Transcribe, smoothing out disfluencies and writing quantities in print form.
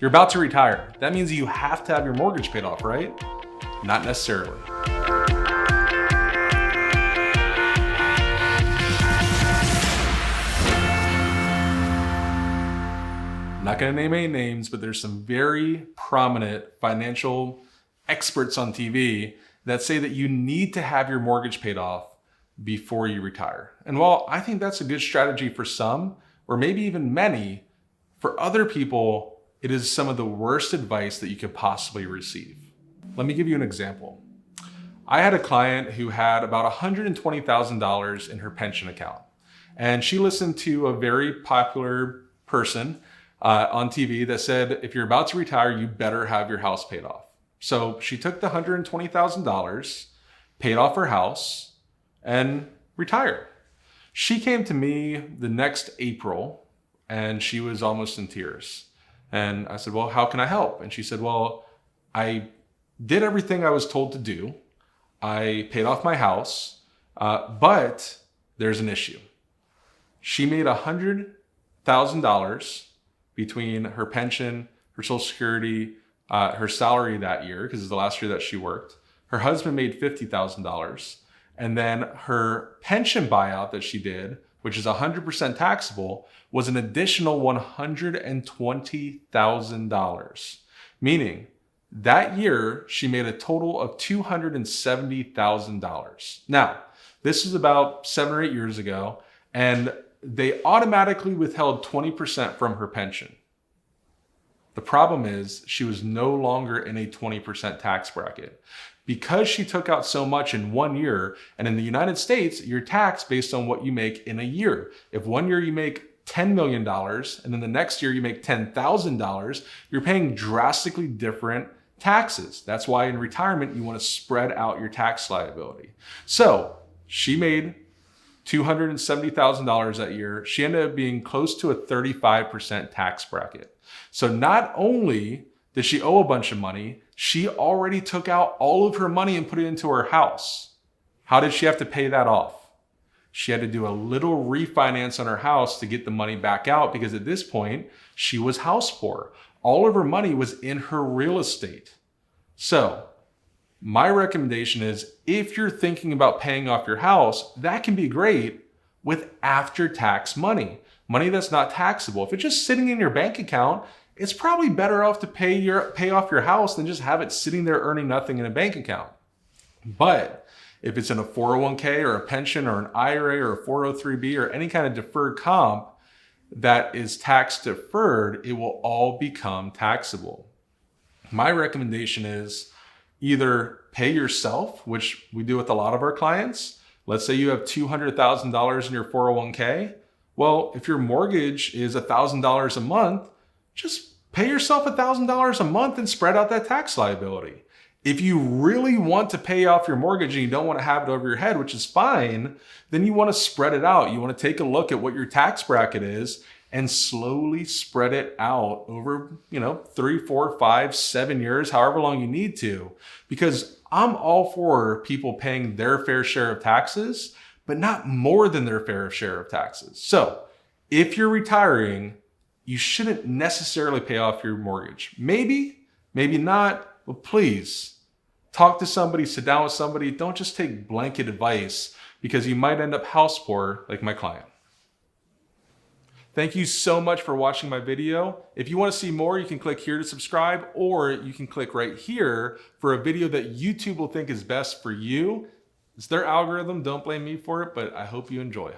You're about to retire. That means you have to have your mortgage paid off, right? Not necessarily. I'm not going to name any names, but there's some very prominent financial experts on TV that say that you need to have your mortgage paid off before you retire. And while I think that's a good strategy for some, or maybe even many, for other people, it is some of the worst advice that you could possibly receive. Let me give you an example. I had a client who had about $120,000 in her pension account, and she listened to a very popular person on TV that said, if you're about to retire, you better have your house paid off. So she took the $120,000, paid off her house, and retired. She came to me the next April, and she was almost in tears. And I said, well, how can I help? And she said, well, I did everything I was told to do. I paid off my house, but there's an issue. She made $100,000 between her pension, her Social Security, her salary that year, because it's the last year that she worked. Her husband made $50,000. And then her pension buyout that she did, which is 100% taxable, was an additional $120,000. Meaning that year, she made a total of $270,000. Now, this is about 7 or 8 years ago, and they automatically withheld 20% from her pension. The problem is she was no longer in a 20% tax bracket. Because she took out so much in 1 year, and in the United States, you're taxed based on what you make in a year. If 1 year you make $10 million, and then the next year you make $10,000, you're paying drastically different taxes. That's why in retirement, you want to spread out your tax liability. So she made $270,000 that year. She ended up being close to a 35% tax bracket. So not only did she owe a bunch of money, she already took out all of her money and put it into her house. How did she have to pay that off? She had to do a little refinance on her house to get the money back out, because at this point, she was house poor. All of her money was in her real estate. So my recommendation is, if you're thinking about paying off your house, that can be great with after-tax money, money that's not taxable. If it's just sitting in your bank account, it's probably better off to pay off your house than just have it sitting there earning nothing in a bank account. But if it's in a 401k or a pension or an IRA or a 403b or any kind of deferred comp that is tax deferred, it will all become taxable. My recommendation is either pay yourself, which we do with a lot of our clients. Let's say you have $200,000 in your 401k. Well, if your mortgage is $1,000 a month, just pay yourself $1,000 a month and spread out that tax liability. If you really want to pay off your mortgage and you don't want to have it over your head, which is fine, then you want to spread it out. You want to take a look at what your tax bracket is and slowly spread it out over, 3, 4, 5, 7 years, however long you need to. Because I'm all for people paying their fair share of taxes, but not more than their fair share of taxes. So if you're retiring, you shouldn't necessarily pay off your mortgage. Maybe, maybe not, but please talk to somebody, sit down with somebody. Don't just take blanket advice, because you might end up house poor like my client. Thank you so much for watching my video. If you want to see more, you can click here to subscribe, or you can click right here for a video that YouTube will think is best for you. It's their algorithm. Don't blame me for it, but I hope you enjoy.